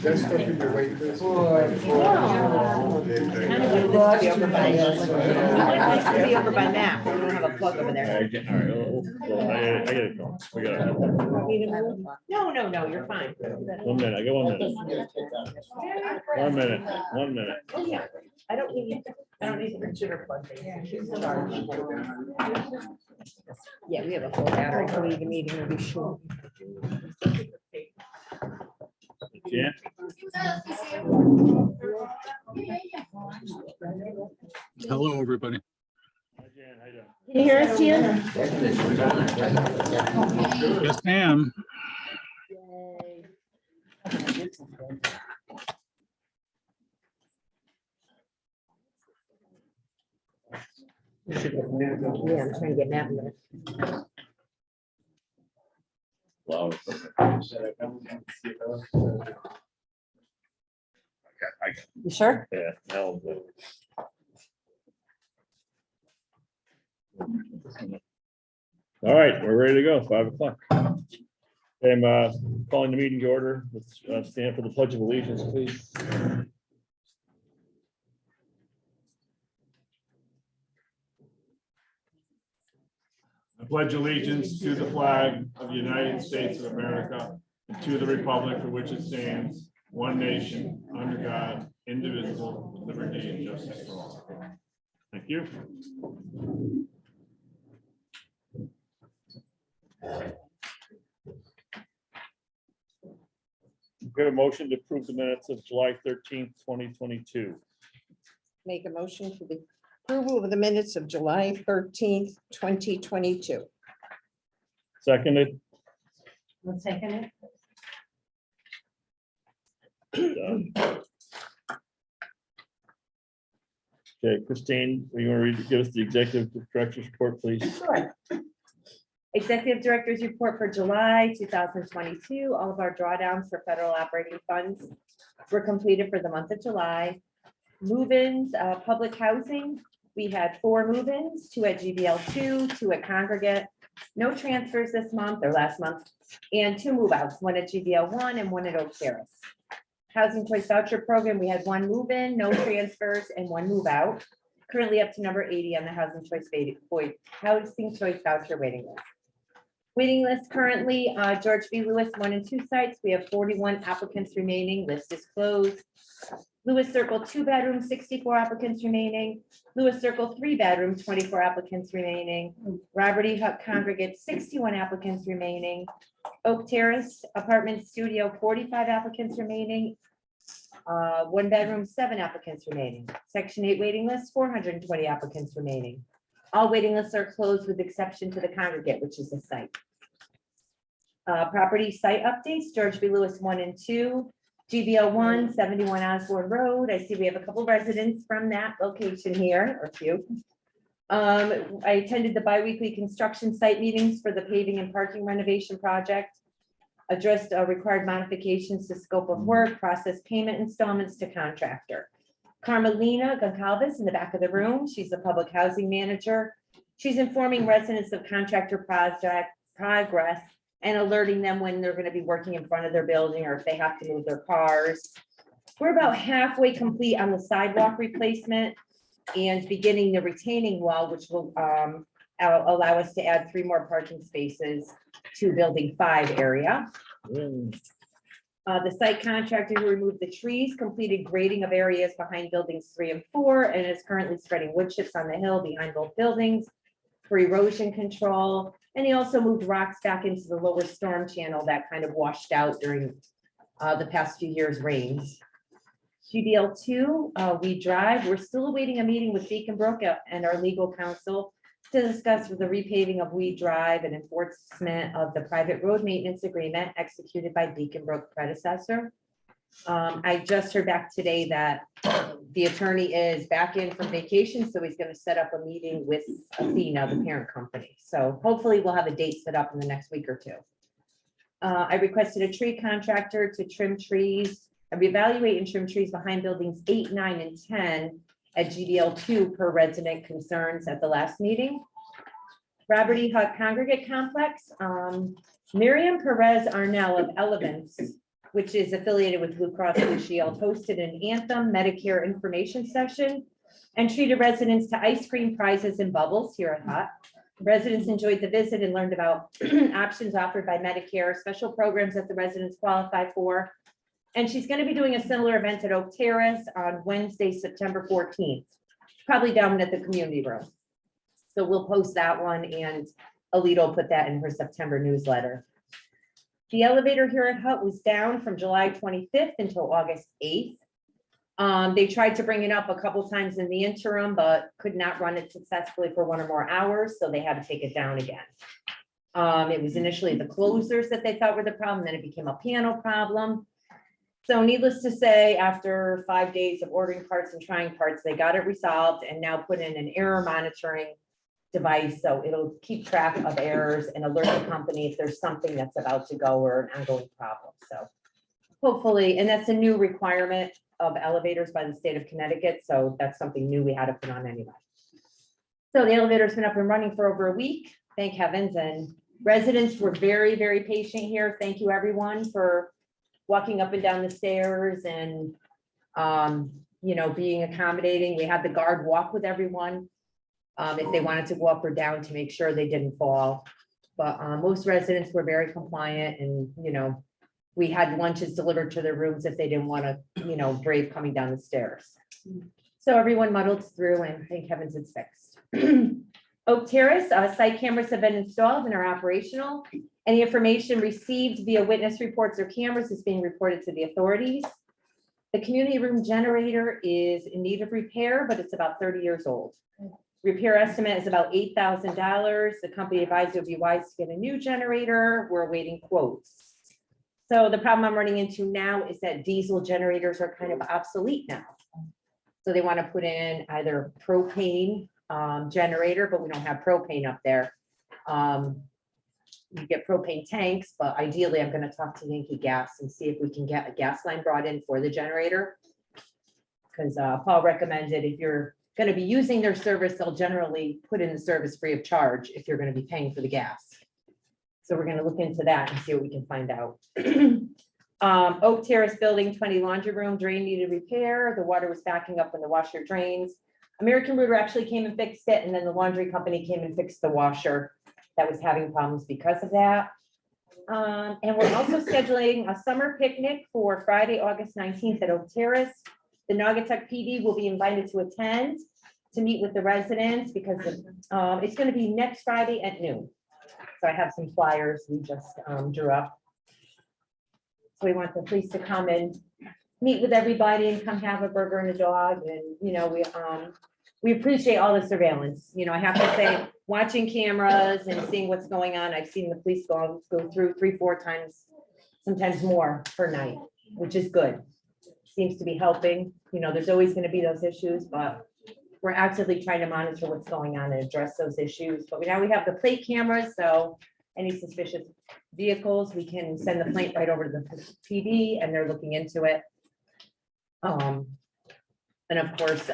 That's stuff in your weight list. Kind of would be over by us. Nice to be over by Matt. We don't have a plug over there. All right, I gotta go. We gotta. Want me to move? No, you're fine. 1 minute, I got 1 minute. 1 minute, 1 minute. Oh, yeah. I don't need the computer plug thing. She's charged. Yeah, we have a full battery, so the meeting will be short. Yeah. Hello, everybody. Hi, Jan, how you doing? Can you hear us, Jan? Yes, ma'am. Yeah, I'm trying to get Matt in there. Wow. You sure? Yeah, no. All right, we're ready to go, 5 o'clock. I'm calling the meeting to order. Let's stand for the Pledge of Allegiance, please. I pledge allegiance to the flag of the United States of America and to the republic for which it stands, one nation, under God, indivisible, with liberty and justice for all. Thank you. Get a motion to approve the minutes of July 13th, 2022. Make a motion for the approval of the minutes of July 13th, 2022. Seconded. One second. Okay, Christine, you want to give us the executive director's report, please? Sure. Executive Director's Report for July 2022. All of our drawdowns for federal operating funds were completed for the month of July. Move-ins, public housing, we had 4 move-ins, 2 at GBL 2 at Congregate. No transfers this month or last month, and 2 move-outs, 1 at GBL 1 and 1 at Oak Terrace. Housing Choice Voucher Program, we had 1 move-in, no transfers, and 1 move-out. Currently up to number 80 on the Housing Choice Voucher waiting list. Waiting list currently, George B. Lewis 1 and 2 sites. We have 41 applicants remaining. List is closed. Lewis Circle 2-bedroom, 64 applicants remaining. Lewis Circle 3-bedroom, 24 applicants remaining. Robert E. Huck Congregate, 61 applicants remaining. Oak Terrace Apartment Studio, 45 applicants remaining. 1-bedroom, 7 applicants remaining. Section 8 waiting list, 420 applicants remaining. All waiting lists are closed with exception to the Congregate, which is a site. Property site updates, George B. Lewis 1 and 2, GBL 1, 71 Osborne Road. I see we have a couple residents from that location here, or a few. I attended the biweekly construction site meetings for the paving and parking renovation project. Addressed required modifications to scope of work, process payment installments to contractor. Carmelina Goncalves in the back of the room. She's a public housing manager. She's informing residents of contractor project progress and alerting them when they're going to be working in front of their building or if they have to move their cars. We're about halfway complete on the sidewalk replacement and beginning the retaining wall, which will allow us to add 3 more parking spaces to building 5 area. The site contractor who removed the trees completed grading of areas behind buildings 3 and 4 and is currently spreading wood chips on the hill behind both buildings for erosion control. And he also moved rocks back into the lower storm channel that kind of washed out during the past few years' rains. GBL 2, we drive. We're still awaiting a meeting with Beacon Brook and our legal counsel to discuss the repaving of Weed Drive and enforcement of the private road maintenance agreement executed by Beacon Brook predecessor. I just heard back today that the attorney is back in from vacation, so he's going to set up a meeting with Athena, the parent company. So hopefully we'll have a date set up in the next week or 2. I requested a tree contractor to trim trees, reevaluate and trim trees behind buildings 8, 9, and 10 at GDL 2 per resident concerns at the last meeting. Robert E. Huck Congregate Complex. Miriam Perez Arnell of Elevance, which is affiliated with Blue Cross Blue Shield, hosted an Anthem Medicare information session and treated residents to ice cream prizes and bubbles here at Hut. Residents enjoyed the visit and learned about options offered by Medicare, special programs that the residents qualify for. And she's going to be doing a similar event at Oak Terrace on Wednesday, September 14th, probably down at the community room. So we'll post that one, and Alita will put that in her September newsletter. The elevator here at Hut was down from July 25th until August 8th. They tried to bring it up a couple times in the interim, but could not run it successfully for 1 or more hours, so they had to take it down again. It was initially the closers that they thought were the problem, then it became a panel problem. So needless to say, after 5 days of ordering parts and trying parts, they got it resolved and now put in an error monitoring device. So it'll keep track of errors and alert the company if there's something that's about to go or an ongoing problem. So hopefully, and that's a new requirement of elevators by the state of Connecticut. So that's something new we had to put on anyway. So the elevator's been up and running for over a week, thank heavens. And residents were very, very patient here. Thank you everyone for walking up and down the stairs and, you know, being accommodating. We had the guard walk with everyone if they wanted to go up or down to make sure they didn't fall. But most residents were very compliant, and, you know, we had lunches delivered to their rooms if they didn't want to, you know, brave coming down the stairs. So everyone muddled through, and thank heavens it's fixed. Oak Terrace, site cameras have been installed and are operational. Any information received via witness reports or cameras is being reported to the authorities. The community room generator is in need of repair, but it's about 30 years old. Repair estimate is about $8,000. The company advised it would be wise to get a new generator. We're awaiting quotes. So the problem I'm running into now is that diesel generators are kind of obsolete now. So they want to put in either propane generator, but we don't have propane up there. You get propane tanks, but ideally I'm going to talk to Yankee Gas and see if we can get a gas line brought in for the generator. Because Paul recommended if you're going to be using their service, they'll generally put in the service free of charge if you're going to be paying for the gas. So we're going to look into that and see what we can find out. Oak Terrace Building 20 laundry room drain needed repair. The water was backing up in the washer drains. American Rooter actually came and fixed it, and then the laundry company came and fixed the washer that was having problems because of that. And we're also scheduling a summer picnic for Friday, August 19th at Oak Terrace. The Naugatuck PD will be invited to attend to meet with the residents because it's going to be next Friday at noon. So I have some flyers we just drew up. So we want the police to come and meet with everybody and come have a burger and a dog. And, you know, we appreciate all the surveillance. You know, I have to say, watching cameras and seeing what's going on, I've seen the police go through 3-4 times, sometimes more per night, which is good. Seems to be helping. You know, there's always going to be those issues, but we're actively trying to monitor what's going on and address those issues. But now we have the plate cameras, so any suspicious vehicles, we can send the plate right over to the PD and they're looking into it. And of course,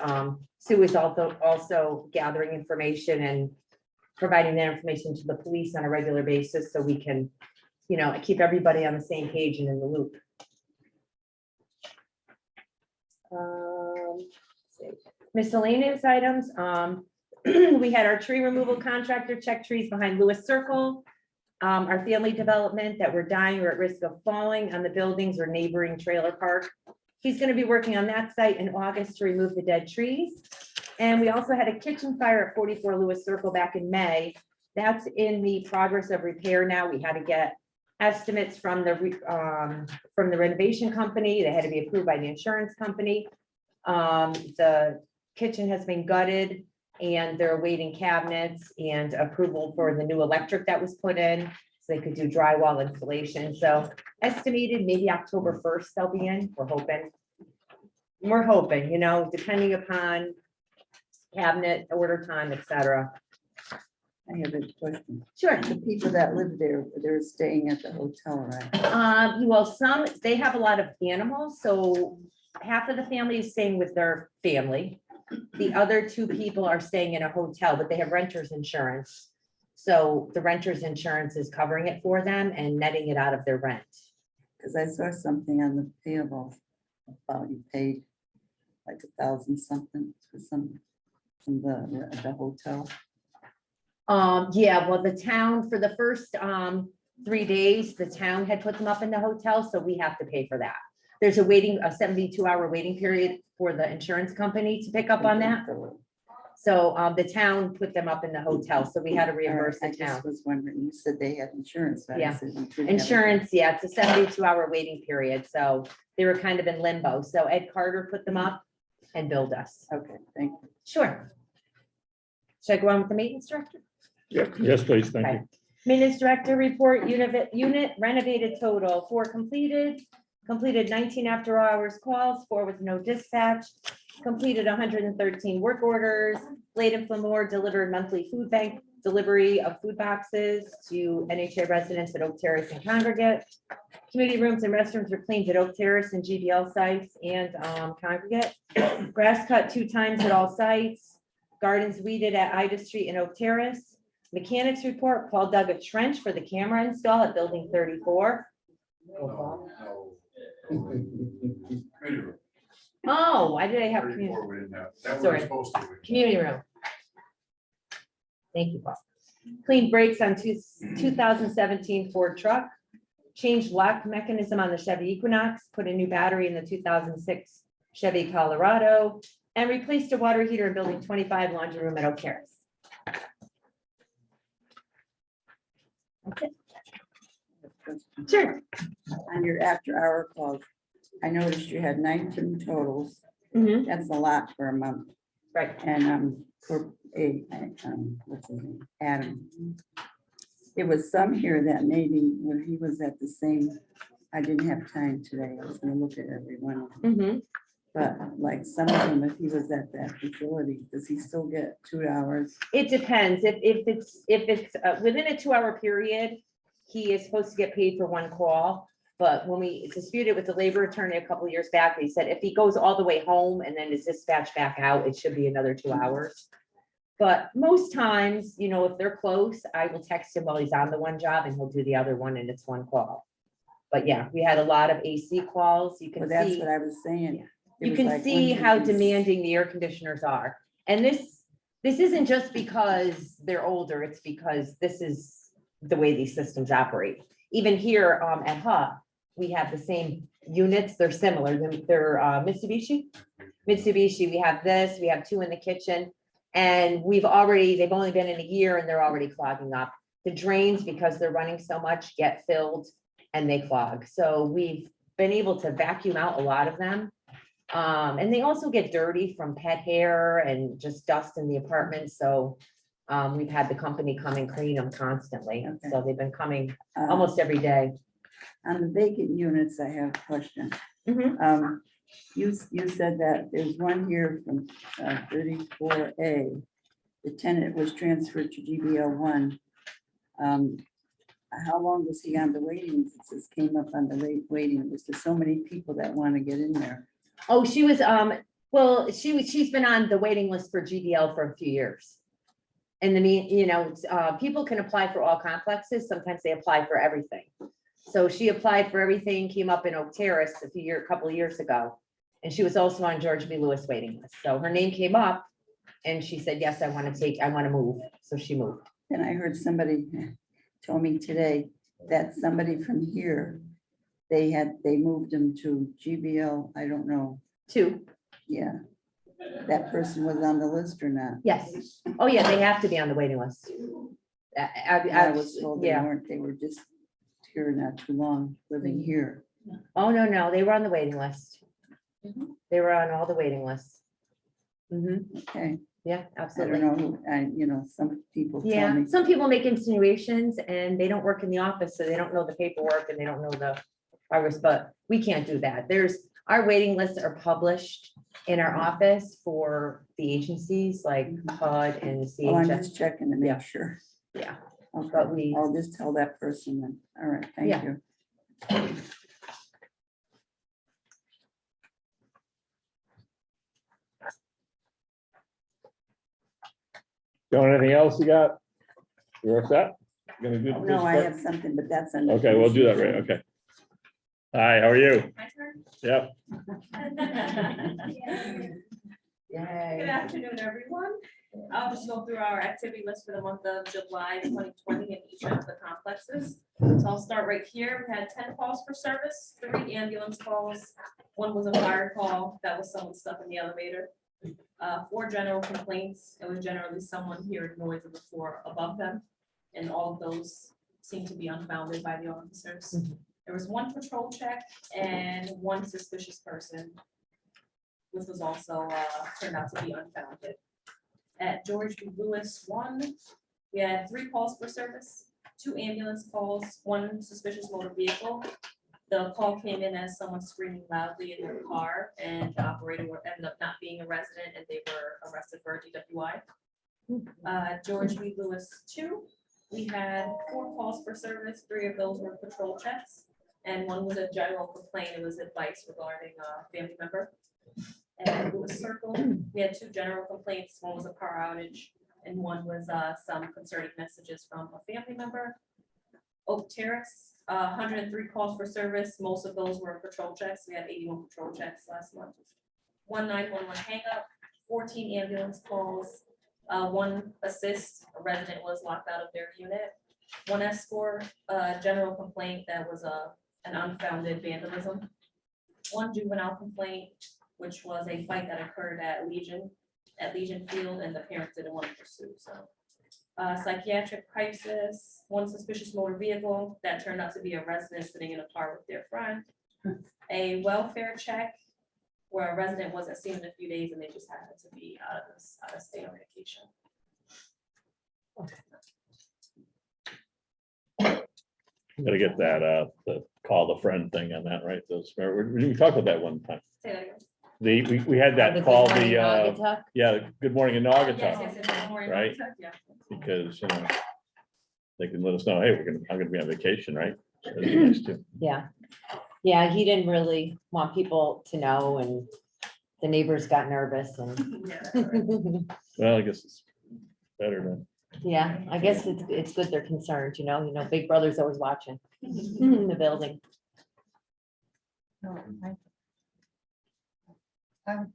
Sue is also gathering information and providing that information to the police on a regular basis so we can, you know, keep everybody on the same page and in the loop. Miscellaneous items. We had our tree removal contractor check trees behind Lewis Circle. Our family development that were dying or at risk of falling on the buildings or neighboring trailer park. He's going to be working on that site in August to remove the dead trees. And we also had a kitchen fire at 44 Lewis Circle back in May. That's in the progress of repair now. We had to get estimates from the renovation company. They had to be approved by the insurance company. The kitchen has been gutted and they're awaiting cabinets and approval for the new electric that was put in. So they could do drywall installation. So estimated maybe October 1st they'll be in. We're hoping, you know, depending upon cabinet order time, etc. I have a question. Sure. The people that live there, they're staying at the hotel, right? Well, they have a lot of animals, so half of the family is staying with their family. The other 2 people are staying in a hotel, but they have renter's insurance. So the renter's insurance is covering it for them and netting it out of their rent. Because I saw something on the payable about you paid like 1,000 something for some, from the hotel. Yeah, well, the town, for the first 3 days, the town had put them up in the hotel, so we have to pay for that. There's a 72-hour waiting period for the insurance company to pick up on that. So the town put them up in the hotel, so we had to reimburse I the town. just was wondering, you said they had insurance. But I Yeah. said you didn't have it. Insurance, yeah, it's a 72-hour waiting period, so they were kind of in limbo. So Ed Carter put them up and billed us. Okay, thank you. Sure. Should I go on with the maintenance director? Yes, please, thank Okay. you. Maintenance director report, unit renovated total, 4 completed 19 after hours calls, 4 with no dispatch, completed 113 work orders, Blade and Flamore delivered monthly food bank delivery of food boxes to NHA residents at Oak Terrace and Congregate. Community rooms and restrooms were cleaned at Oak Terrace and GBL sites and Congregate. Grass cut 2 times at all sites. Gardens weeded at Ida Street and Oak Terrace. Mechanics report, Paul dug a trench for the camera install at building 34. Oh, why did I have community? 34 we didn't have. That we were Sorry. supposed to. Community room. Thank you, Paul. Cleaned brakes on 2017 Ford truck. Changed lock mechanism on the Chevy Equinox, put a new battery in the 2006 Chevy Colorado, and replaced a water heater in building 25 laundry room at Oak Terrace. That's it. Sure. On your after-hour calls, I noticed you had 19 totals. Mhm. That's a lot for a month. Right. And for what's his name, Adam. There was some here that maybe when he was at the same, I didn't have time today. I was gonna look at every one of them. Mhm. But like some of them, if he was at that facility, does he still get 2 hours? It depends. If it's within a 2-hour period, he is supposed to get paid for 1 call. But when we disputed with the labor attorney a couple of years back, he said if he goes all the way home and then is dispatched back out, it should be another 2 hours. But most times, you know, if they're close, I will text him while he's on the one job and he'll do the other one and it's 1 call. But yeah, we had a lot of AC calls. You Well, can that's see. what I was saying. It You was can like see one how week is- demanding the air conditioners are. And this isn't just because they're older, it's because this is the way these systems operate. Even here at HUD, we have the same units, they're similar, they're Mitsubishi. Mitsubishi, we have this, we have 2 in the kitchen. And they've only been in a year and they're already clogging up. The drains, because they're running so much, get filled and they clog. So we've been able to vacuum out a lot of them. And they also get dirty from pet hair and just dust in the apartment. So we've had the company come and clean them constantly. Okay. So they've been coming Uh, almost every day. On the vacant units, I have a question. Mhm. You said that there's one here from 34A. The tenant was transferred to GBL 1. How long was he on the waiting? Since this came up on the waiting, was there so many people that want to get in there? Oh, she was, well, she's been on the waiting list for GDL for a few years. And people can apply for all complexes. Sometimes they apply for everything. So she applied for everything, came up in Oak Terrace a couple of years ago. And she was also on George B. Lewis waiting list. So her name came up and she said, yes, I want to move. So she moved. And I heard somebody told me today that somebody from here, they moved them to GBL, I don't know, 2. yeah. That person was on the list or not? Yes. Oh, yeah, they have to be on the waiting list. I was told they yeah. weren't, they were just here not too long, living here. Oh, no, they were on the waiting list. They were on all the waiting lists. Okay, Yeah, I absolutely. don't know, some people tell Yeah, me. some people make insinuations and they don't work in the office, so they don't know the paperwork and they don't know the virus, but we can't do that. Our waiting lists are published in our office for the agencies like HUD and Well, I'm CHS. just checking to Yeah. make sure. Yeah, Okay, but we- I'll just tell that person then. All right, thank Yeah. you. Got anything else you got? You're all set? Gonna do this No, I part? have something, but that's. under Okay, we'll do that, commission. right, okay. Hi, how are you? My turn? Yep, Good afternoon, everyone. I'll just go through our activity list for the month of July 2020 in each of the complexes. So I'll start right here. We had 10 calls for service, 3 ambulance calls. 1 was a fire call. That was someone stuck in the elevator. 4 general complaints. It was generally someone hearing noise of the floor above them. And all of those seem to be unfounded by the officers. There was 1 patrol check and 1 suspicious person, which was also turned out to be unfounded. At George B. Lewis 1, we had 3 calls for service, 2 ambulance calls, 1 suspicious motor vehicle. The call came in as someone screaming loudly in their car, and the operator ended up not being a resident, and they were arrested for a DWI. George B. Lewis 2, we had 4 calls for service, 3 of those were patrol checks, and 1 was a general complaint. It was advice regarding a family member. And Lewis Circle, we had 2 general complaints. 1 was a car outage, and 1 was some concerning messages from a family member. Oak Terrace, 103 calls for service. Most of those were patrol checks. We had 81 patrol checks last month. 1 911 hang up, 14 ambulance calls, 1 assist. A resident was locked out of their unit. 1 escort, general complaint that was an unfounded vandalism. 1 juvenile complaint, which was a fight that occurred at Legion Field, and the parents didn't want to pursue, so. Psychiatric crisis, 1 suspicious motor vehicle that turned out to be a resident sitting in a car with their friend. A welfare check where a resident wasn't seen in a few days and they just happened to be out of state on vacation. gotta get that, the call the friend thing on that, right? Those, we talked about that one time. Say that again. We had that call, Good morning, the, Naugatuck. yeah, Good Morning in Yes, Naugatuck, yes, yes, Memorial Right. Naugatuck, yeah. because, they can let us know, hey, I'm gonna be on vacation, right? That'd be nice too. Yeah, yeah, he didn't really want people to know, and the neighbors got nervous and, Yeah, that's right. Well, I guess it's better than, yeah, I guess it's good they're concerned, Big Brother's always watching in the building. I would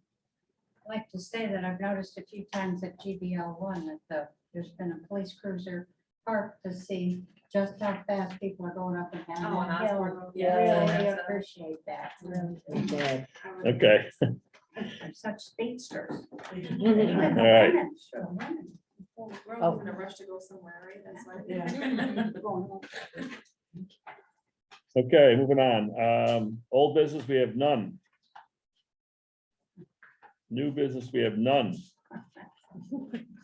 like to say that I've noticed a few times at GBL 1 that there's been a police cruiser parked to see just how fast people are going up and Oh, down on that Osborne hill. Road, Yeah. yeah. Really that's, appreciate that, really. They did. okay, They're such speedsters. all right. We're Oh. all in a rush to go somewhere, right? That's why. Okay, moving on. Old business, we have none. New business, we have none.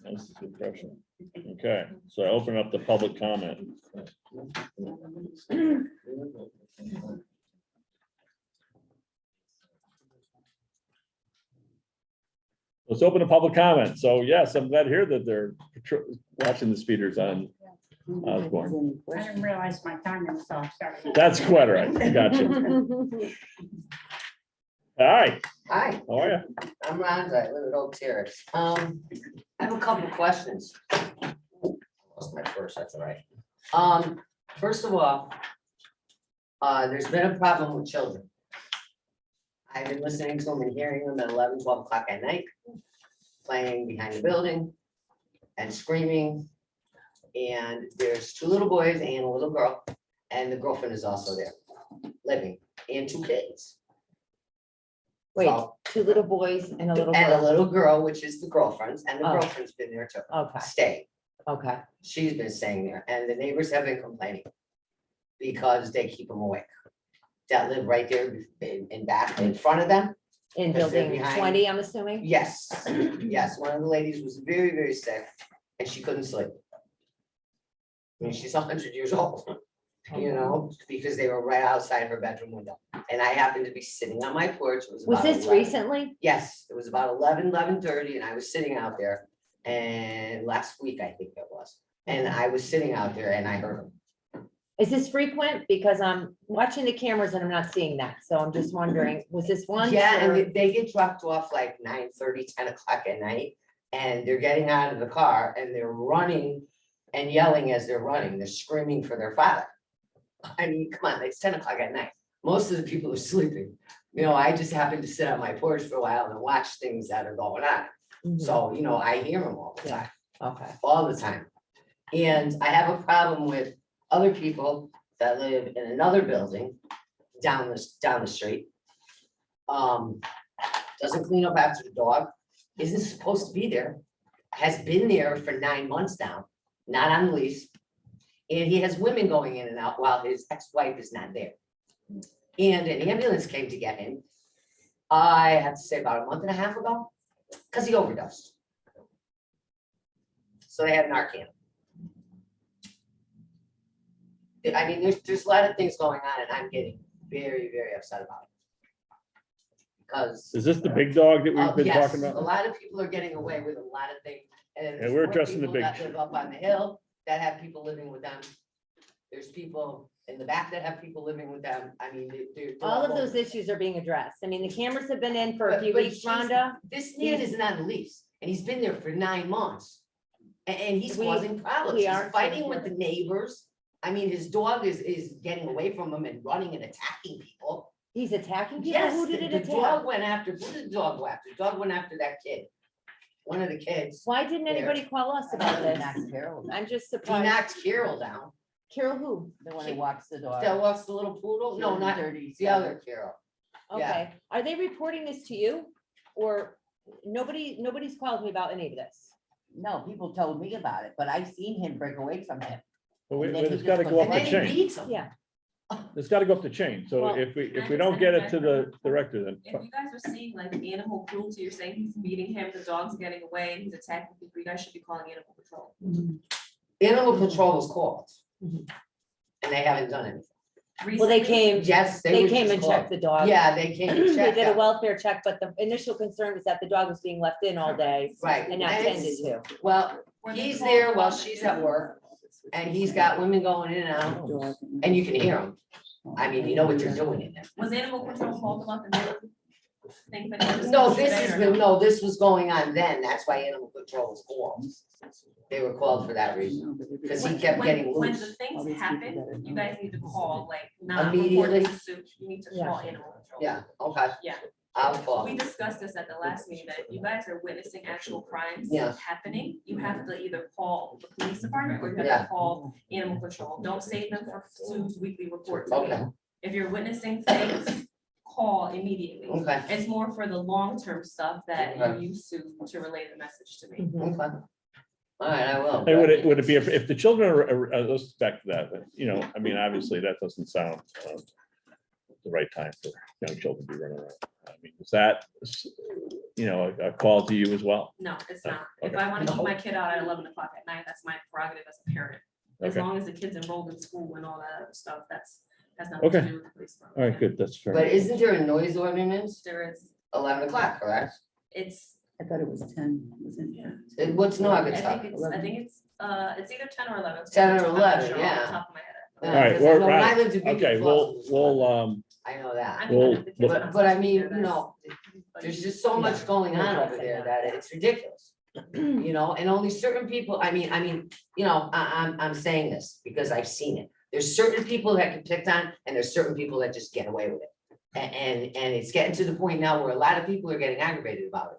This is refreshing. Okay, so I open up the public comment. Let's open a public comment. So yes, I'm glad to hear that they're watching the speeders on Osborne. I didn't realize my timing was off, sorry. That's quite all right. I got you. Hi, Hi, how are you? I'm Rhonda. I live at Oak Terrace. I have a couple of questions. Lost my purse, that's all right. First of all, there's been a problem with children. I've been listening to them and hearing them at 11, 12 o'clock at night, playing behind the building and screaming. And there's 2 little boys and a little girl, and the girlfriend is also there living, and 2 kids. Wait, So- 2 little boys and a little And a girl. little girl, which is the girlfriend's, and the Oh. girlfriend's been there to Okay, stay. okay. She's been staying there, and the neighbors have been complaining because they keep them awake. That live right there in back, in front of them. In Because they're building behind- 20, I'm assuming? Yes, yes, one of the ladies was very, very sick, and she couldn't sleep. I mean, she's 100 years old, because they were right outside her bedroom window. And I happened to be sitting on my porch. It Was about this 11. recently? Yes, it was about 11:30, and I was sitting out there, and last week, I think it was. And I was sitting out there and I heard them. Is this frequent? Because I'm watching the cameras and I'm not seeing that. So I'm just wondering, was this one? Yeah, and they get dropped off like 9:30, 10 o'clock at night, and they're getting out of the car and they're running and yelling as they're running. They're screaming for their father. I mean, come on, it's 10 o'clock at night. Most of the people are sleeping. You know, I just happen to sit on my porch for a while and watch things that are going on. Mhm. So, you know, I hear them all the Yeah. time, Okay. all the time. And I have a problem with other people that live in another building down the street. Doesn't clean up after the dog, isn't supposed to be there, has been there for 9 months now, not on lease. And he has women going in and out while his ex-wife is not there. And an ambulance came to get him, I have to say about a month and a half ago, because he overdosed. So they had Narcan. I mean, there's a lot of things going on and I'm getting very, very upset about it. Because. Is this the big dog that we've been Yes, talking a about? lot of people are getting away with a lot of things. And Yeah, we're there's addressing the people big- that live up on the hill that have people living with them. There's people in the back that have people living with them. I mean, they're All of over those it. issues are being addressed. I mean, the cameras have been in for a But- few but weeks, he's- Rhonda. This man isn't on the lease and he's been there for 9 months. And he's causing problems. we He's aren't fighting sure. with the neighbors. I mean, his dog is getting away from him and running and attacking people. He's attacking people? Yes, Who did it the dog attack? went after, who did the dog go after? The dog went after that kid. One of the kids. Why didn't anybody call us about this? Carol, I'm just He surprised. knocked Carol down. Carol who? the one who walks the dog. That was the little poodle? No, not Dirty. the other Carol. Yeah. Okay. Are they reporting this to you? Or nobody's called me about any of this? No, people told me about it, but I've seen him break away from him. But And then he it's gotta just go goes- up And the then he chain. beats him. Yeah. It's gotta go up the chain. So Well, if we don't get it to the director, then. If you guys are seeing like animal cruelty, you're saying he's beating him, the dog's getting away, and he's attacking people, you guys should be calling animal control. Animal control was called. Mhm. And they haven't done anything. Well, they Recently, came, Yes, they were came just and called. checked the dog. Yeah, they came and They checked. did a out. welfare check, but the initial concern was that the dog was being left in all day Right. and not And tended it's- to. Well, were they he's called there while about she's the- at work and he's got women going in and out and you can hear them. I mean, you know what they're doing in there. Was animal control called about the new things that you No, discussed this today, is, or no? no, this was going on then. That's why animal control was called. They were called for that reason. Because he kept getting When the loose. things happen, you guys need to call, like, not Immediately? report to suit, you need to Yeah. call animal control. Yeah, okay. Yeah. I'll call. We discussed this at the last meeting, that if you guys are witnessing actual crimes Yeah. happening, you have to either call the police department or you have Yeah. to call animal control. Don't save them for Sue's weekly report to me. Okay, If you're witnessing things, call immediately. okay, It's more for the long-term stuff that Okay. you use Sue to relay the message to me. Mhm. okay. All right, I will. Hey, would it be, if the children are, let's back to that, but, you know, I mean, obviously, that doesn't sound the right time for young children to be running around. I mean, is that, you know, a call to you as well? No, it's not. If Okay. I want to keep my kid out at 11 o'clock at night, that's my prerogative as a parent. As Okay. long as the kid's enrolled in school and all that other stuff, has nothing Okay. to do with the police. All right, good, that's fair. But isn't there a noise ordinance? There is, 11 o'clock, correct? it's, I thought it was 10, wasn't it? What's I Naugatuck? think it's either 10 or 11. 10 or I'm not 11, sure off the yeah. top of my head. All right, Because I we're know when I right. lived in Beacon Okay, Falls, it was 11. we'll, I know that. I mean, Well, if the kids are not But I supposed to be mean, there, you know, but- there's just so much going on over there that it's ridiculous. You know, and only certain people, I mean, you know, I'm saying this because I've seen it. There's certain people that get picked on and there's certain people that just get away with it. And it's getting to the point now where a lot of people are getting aggravated about it.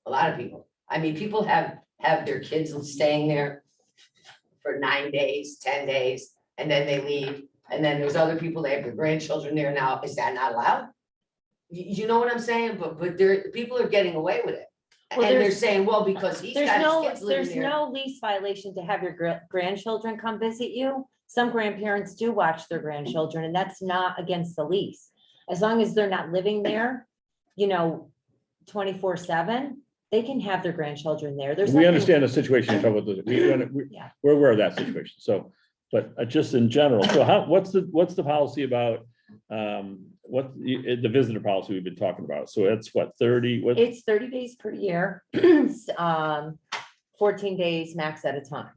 A lot of people. I mean, people have their kids staying there for 9 days, 10 days, and then they leave. And then there's other people that have their grandchildren there now. Is that not allowed? You know what I'm saying? But people are getting away with it. Well, And they're there's- saying, well, because he's There's got no, his kids living there's there. no lease violation to have your grandchildren come visit you. Some grandparents do watch their grandchildren and that's not against the lease. As long as they're not living there, you know, 24/7, they can have their grandchildren there. There's we nothing- understand the situation you're talking about. Yeah. We're aware of that situation, so, but just in general, so what's the policy about, the visitor policy we've been talking about? So it's what, 30, what? It's 30 days per year, 14 days max at a time.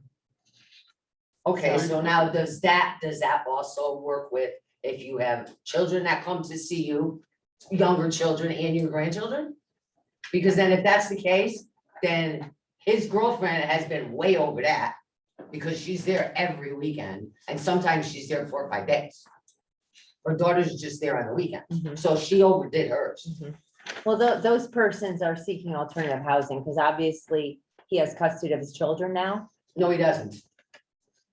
Okay, so now does that also work with if you have children that come to see you, younger children and your grandchildren? Because then if that's the case, then his girlfriend has been way over that. because she's there every weekend, and sometimes she's there 4 or 5 days. Her daughter's just there on the weekend, Mhm. so she overdid hers. Well, those persons are seeking alternative housing because obviously he has custody of his children now. No, he doesn't.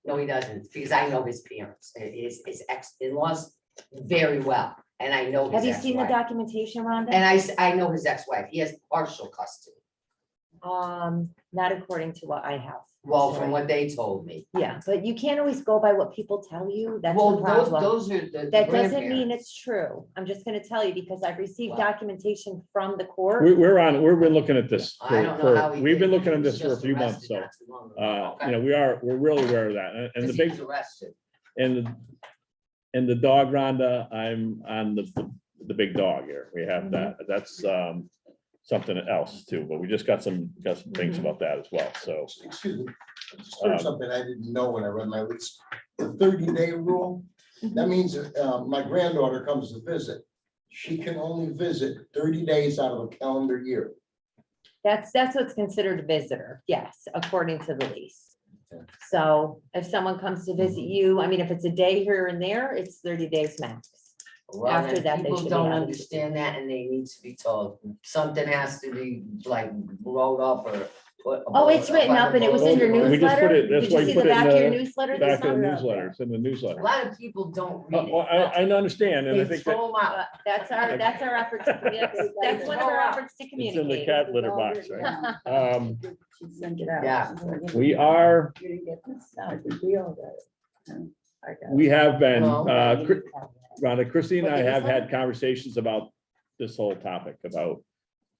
No, he doesn't, because I know his parents, his ex-in-laws very well, and I know Have his you seen the ex-wife. documentation, Rhonda? And I know his ex-wife, he has partial custody, Not according to what I have. well, from Sorry. what they told me. Yeah, but you can't always go by what people tell you. That's the Well, problem. those are the That doesn't mean grandparents. it's true. I'm just gonna tell you because I've received Wow. documentation from the court. We've been looking at this I don't know how he we've been did. looking He at was this for a just few months, arrested so. not too long ago. Okay. We're really aware of that, and the Because he big, was arrested. and the dog, Rhonda, I'm on the big dog here, we have that, that's, something else too, but we just got some things about that as well, so. Excuse me, I just heard something I didn't know when I read my list. The 30-day rule, that means my granddaughter comes to visit. She can only visit 30 days out of a calendar year. That's what's considered a visitor, yes, according to the lease. Okay. So if someone comes to visit you, I mean, if it's a day here and there, it's 30 days max. Well, After then that, they people should be don't out of- understand that, and they need to be told, something has to be like wrote up or put. Oh, it's written up and it was in your We just put newsletter? it- that's Did you why we see put the it in back of your the newsletter? Back That's in the not- newsletter, it's in the A newsletter. lot of people don't read Well, it. I understand, and I They think that throw 'em out. That's our effort, that's one of our efforts to it's in the communicate. cat litter box, right? She sent it out. Yeah. We are, You didn't get this? No, the deal that. I got it. we have been, No. Rhonda, Christine and I What, the have had newsletter? conversations about this whole topic, about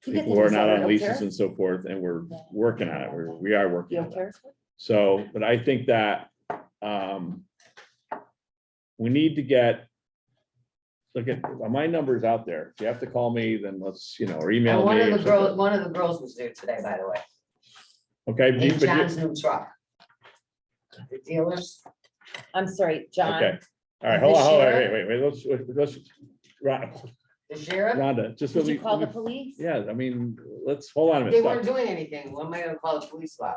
You get people the who are not newsletter, on leases Terrace? and so forth, and we're working on it, we are working You on have it. Terrace? So, but I think that, we need to get, look at, my number's out there. If you have to call me, then let's, or And email one me. of or the girls, something. one of the girls was there today, by the way, Okay. but in you- John's new truck. The dealers, I'm sorry, John. Okay, all right, The hold on, sheriff? wait, let's, the sheriff, Rhonda, just. Did let you call the me- police? Yeah, I mean, let's, hold on a they minute. weren't stop. doing anything. What am I gonna call the police about?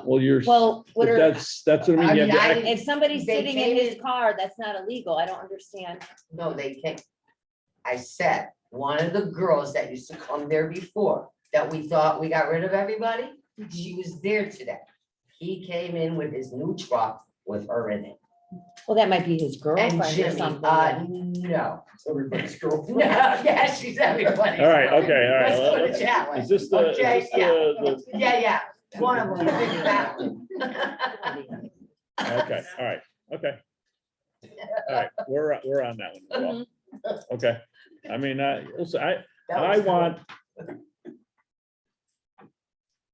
Well, you're, Well, what but are, that's what I mean. I you mean, have to I act- didn't- if somebody's They sitting in came his in- car, that's not illegal. I don't understand. No, they can't. I said, one of the girls that used to come there before, that we thought we got rid of everybody, she was there today. He came in with his new truck with her in it. Well, that might be his And girlfriend or Jimmy, something. no. Everybody's girlfriend. No, yeah, she's everybody. All right, okay, all right. Let's put it let's- that way. Is this Okay, yeah. the, Yeah, one of them, the big fat one. okay, all right, okay. All right, we're on that one as well. Mhm. Okay, I mean, listen, That I was cool. want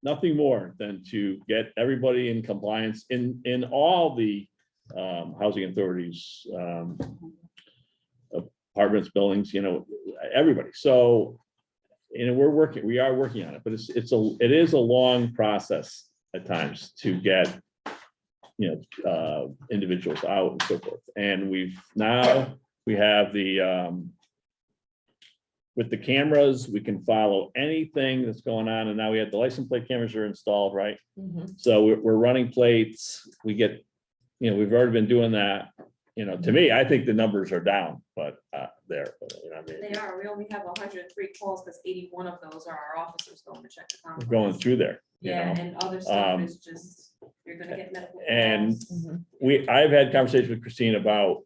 nothing more than to get everybody in compliance in all the housing authorities, apartments, buildings, everybody. So, we are working on it, but it is a long process at times to get, individuals out and so forth. And we have the, with the cameras, we can follow anything that's going on. And now we have the license plate cameras are installed, right? Mhm. So we're running plates. We get, we've already been doing that. To me, I think the numbers are down, but there, I mean, They are, we only have 103 calls, because 81 of those are our officers going to check the we're complex. going through there. Yeah, and other stuff Um, is just, you're gonna get medical. and- calls. Mhm. I've had conversations with Christine about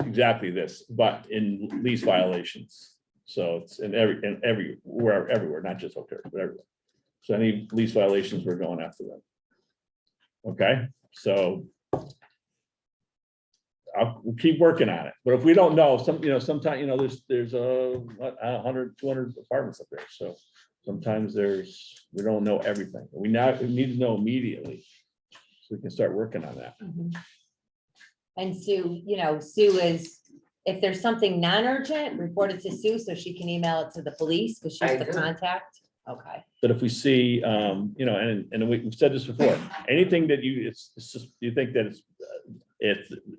exactly this, but in lease violations. So it's everywhere, not just hotels, but everywhere. So any lease violations, we're going after them. Okay, so we'll keep working on it, but if we don't know, sometimes, there's 100, 200 apartments up there, so sometimes we don't know everything. We need to know immediately, so we can start working on that. Mhm. And Sue, Sue is, if there's something non-urgent, report it to Sue so she can email it to the police because I she's the do. contact. Okay. But if we see, and we've said this before, anything that it's just, you think that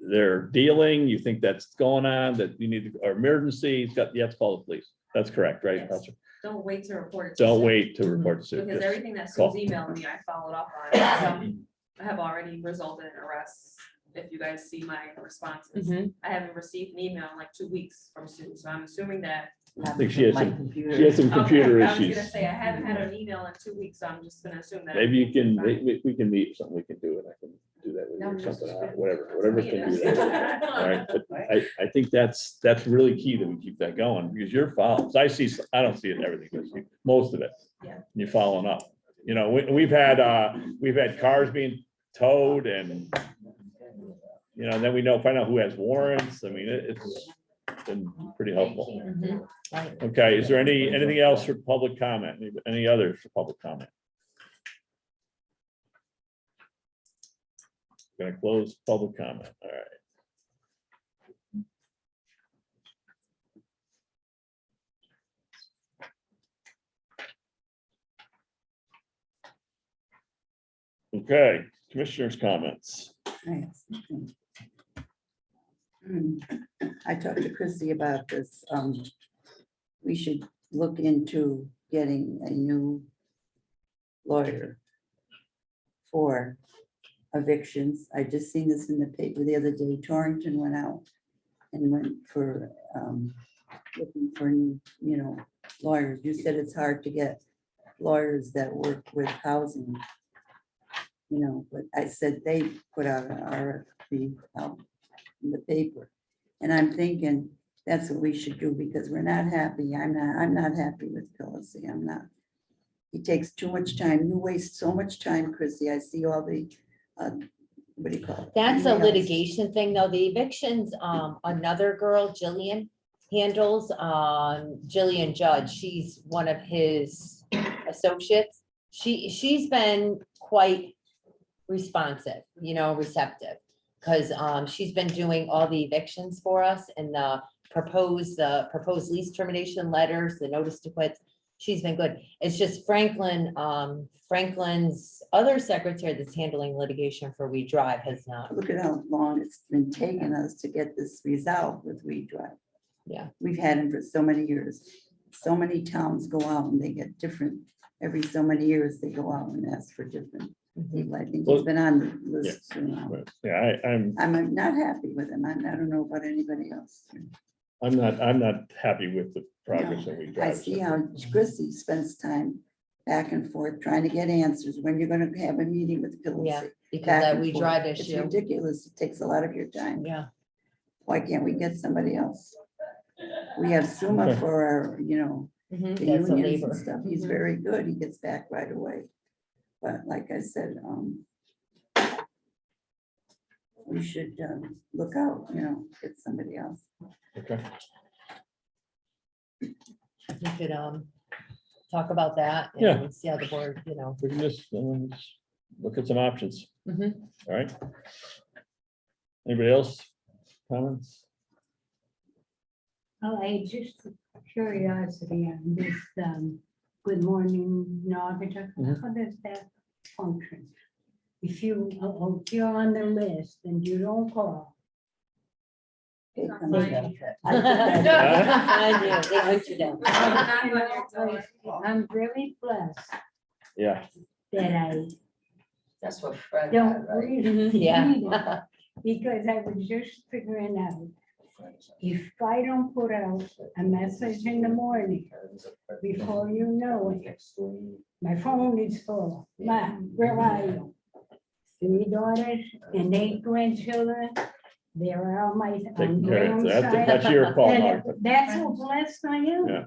they're dealing, you think that's going on, that you need, or emergency, you have to call the police. That's correct, right? Yes. Counselor? Don't wait to report it. to Don't Sue, wait to report to Sue. Because Just everything that Sue's call. emailed me, I followed up on. have already resulted in arrests. If you guys see my responses, Mhm. I haven't received an email in like 2 weeks from Sue, so I'm assuming that. I think she has My some, computer. she has some computer Okay, I was issues. gonna say, I haven't had an email in 2 weeks, so I'm just gonna assume that. Maybe you can, everything's we can meet, something we can do, and I can do that with you or something, whatever fine. can do that. All right, but I think that's really key that we keep that going, because you're following, 'cause I don't see it in everything, but see most of it. Yeah. You're following up, you know, we've had cars being towed and, you know, then we find out who has warrants. I mean, it's been pretty helpful. Mhm. Right. Okay, is there anything else for public comment? Any others for public comment? Gonna close public comment, all right. Okay, commissioners' comments. Thanks. I talked to Chrissy about this. We should look into getting a new lawyer for evictions. I just seen this in the paper the other day. Torrington went out and went for, looking for new, lawyers. You said it's hard to get lawyers that work with housing. But I said they put out an RFP out in the paper. And I'm thinking that's what we should do because we're not happy. I'm not happy with Pelosi. I'm not. He takes too much time. You waste so much time, Chrissy. I see all the, what do you call it? That's a Emails. litigation thing, though. The evictions, another girl, Jillian, handles, Jillian Judge. She's one of his associates. She's been quite responsive, receptive. Because she's been doing all the evictions for us and the proposed lease termination letters, the notice to quit. She's been good. It's just Franklin's other secretary that's handling litigation for We Drive has not. Look at how long it's been taking us to get this resolved with We Drive. Yeah. We've had them for so many years. So many towns go out and they get different, every so many years they go out and ask for different. people. I think he's been on the list. But, yeah, I'm not happy with him. I don't know about anybody else. I'm not happy with the progress that we I drive. see how Chrissy spends time back and forth trying to get answers. When you're gonna have a meeting with Pelosi. Yeah, because back that and We forth. Drive It's issue. ridiculous. It takes a lot of your time. Yeah. Why can't we get somebody else? We have Suma Okay. for our, Mhm, the that's a unions and labor. stuff. He's Mhm. very good. He gets back right away. But like I said, we should look out, get somebody else. Okay. We could talk about that Yeah. and see how the board, We can just look at some options. Mhm. All right. Anybody else? Comments? Oh, I just curiosity on this, good morning, Naugatuck, Mhm. how does that function? If you're on the list and you don't call. Okay, Not come mine. on. I knew, they hunt you down. Knock on your door. I'm really blessed Yeah. that I That's what Fred don't had, right? really Mhm, need yeah. it, because I was just figuring out, if I don't put out a message in the morning, before you know it, my phone is full. Mom, where are you? 3 daughters and 8 grandchildren. They're all my. Taking care of it. That's your call, And Martha. that's how blessed I am. Yeah.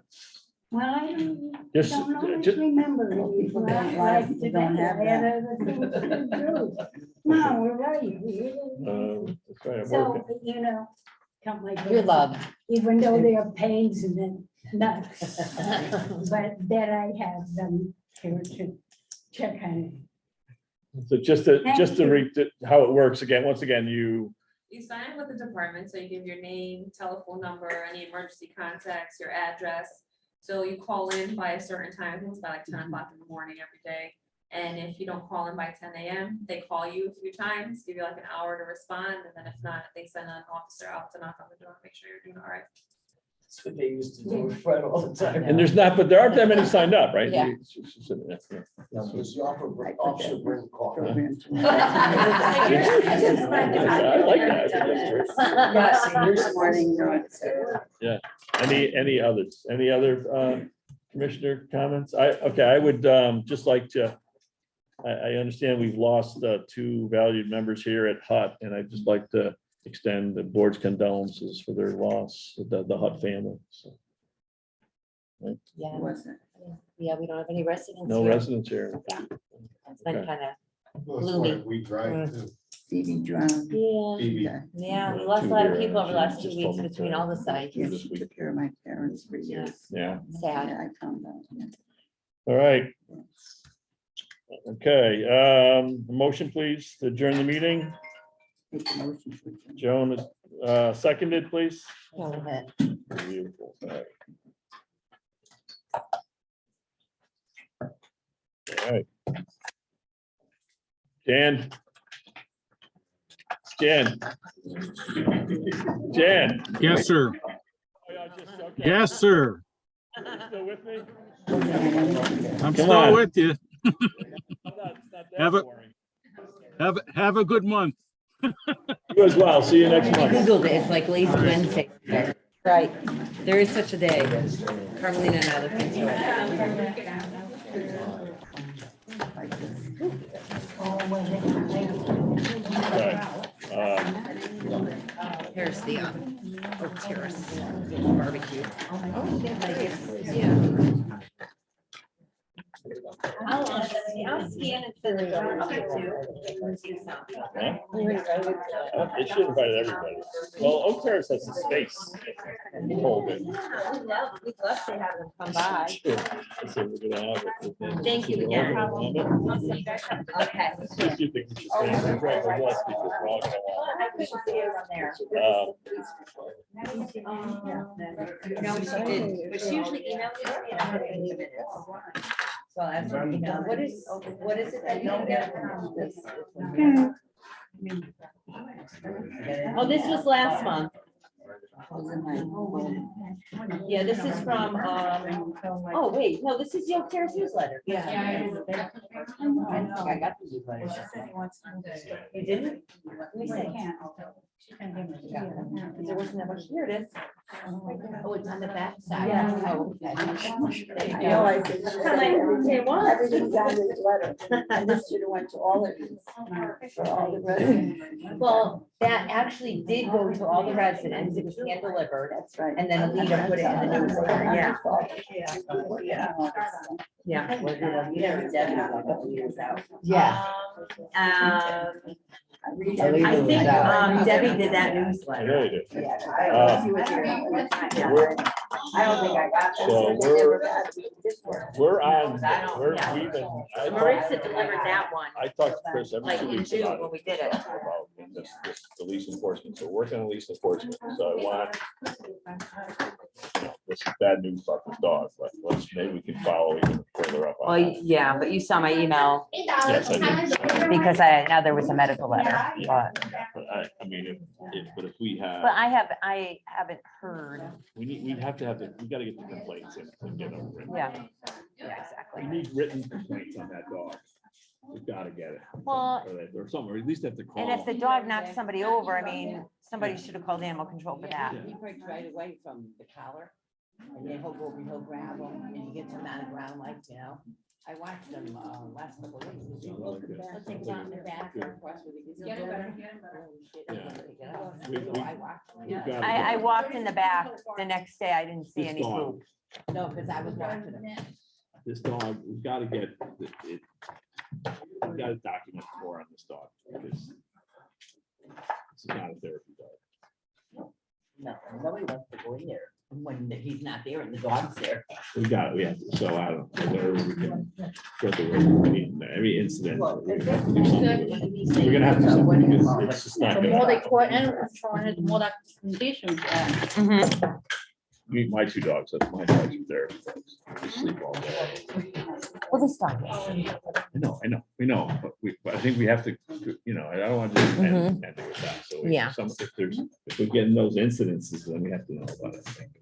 Well, I don't Just, always just, remember. Well, it. people Like don't- a lot of people today, don't have I had that. other things to do. Mom, where are you? that's right, I'm So, working. come like. You're this, loved. Even though they are pains and then nuts. But that I have them here to check on. So just to read how it works again, once again, you, You sign with the department, so you give your name, telephone number, any emergency contacts, your address. So you call in by a certain time, I think it's by like 10 o'clock in the morning every day. And if you don't call in by 10 a.m., they call you a few times, give you like an hour to respond, and then if not, they send an officer out to knock on the door, make sure you're doing all right. That's what they used to do with Fred all the time. And there's not, but there aren't that many signed up, right? Yeah. Now, does the officer bring coffee? Program. I like that. Yes, this morning, Any others? Any other commissioner comments? I would just like to, I understand we've lost two valued members here at Hut, and I'd just like to extend the board's condolences for their loss, the Hut family. So, Yeah, Was it? yeah, we don't have any residents no here. residents here. It's been Okay. kind of, Well, that's Gloomy. why we drive too. Phoebe drowned. yeah, yeah, we lost a lot of people over the last 2 Just weeks told me between to- all the sites. Yeah, she took care of my parents for Yeah. years. Yeah, Sad. Yeah, I found out. Yeah. all right. Okay, motion please to adjourn the meeting. Make a motion to adjourn. Joan, seconded, please. Go ahead. Beautiful. All right. All right. Jan. Jan. Jan. Yes, sir. Oh, yeah, just- okay. Yes, sir. You Still with me? I'm Come still on. with you. I'm not that Have a- boring. Have a good month. You as well. See you next I month. Googled it, it's like lazy Wednesday. Right, there is such a day. Carmelina and I looked into it. Here's the Oak Terrace barbecue. Yeah. I'll scan and send it over to you too. Huh? They should invite everybody. Well, Oak Terrace has the space. Hold it. We'd love to have them come by. Sure. I said we're gonna have it, but then- Thank you again. Okay. Just you think we should say we're going to watch because we're all gonna want I couldn't see it on there. No, she did, but she usually emails me and I don't even know. So I'll ask her, what is it that you don't get from this? Oh, this was last month. Yeah, this is from, oh, wait, no, this is the Oak Terrace newsletter. Yeah. I got the newsletter. You didn't? Let me see. There wasn't that much, here it is. Oh, it's on the back side. Yeah. Oh, okay. There you I go. know, I said, Say what? everything's on this letter. And this should have went to all of these, for all the residents. Well, that actually did go to all the residents, it was hand delivered, That's right. and then Alita put it in the newsletter, yeah. Yeah. Yeah. I think Debbie did that I newsletter. know you do. I don't think I got that. So we're on, we've been, Marissa delivered that one, I talked to Chris every like 2 in weeks June about when it. we did it. About the lease enforcement, so we're working on lease enforcement, so I want. This is bad news about the dog, but maybe we can follow even further up on Well, that. yeah, but you saw my email Yes, I do. because I, now there was a medical letter, but But I mean, but if we have, I haven't heard, we'd have to have, we gotta get the complaints in and get them written. yeah, yeah, exactly. We need written complaints on that dog. We've gotta get it. Well, Or something, or at least have to call. and if the dog knocks somebody over, I mean, somebody should have called animal control for that. He breaks right away from the collar, and then he'll go over, he'll grab him, and he gets him on the ground like, you know. I watched him, last couple of weeks. He'll take him out in the back, across with the Get him better, gazebo. get him better. Holy shit, I'm gonna take it out. We- So I watched him. We've gotta I get walked in the back the next day, I didn't see this any dog. poop. No, because I was watching him. This dog, we've gotta get it. We've gotta document more on this dog, because this is not a therapy dog. No, nobody wants to go in there when he's not there and the dog's there. We have to, so I don't, know whatever we can get the word, every incident. We have to do something. We're gonna have to do something, because it's just not The more they good. court animal control, the more that conditions. My two dogs, that's my dogs are therapy dogs. They sleep all day. Well, this dog is. We know, but I think we have to, I don't want to just end it with that, so. Yeah. If we're getting those incidences, then we have to know about it, I think.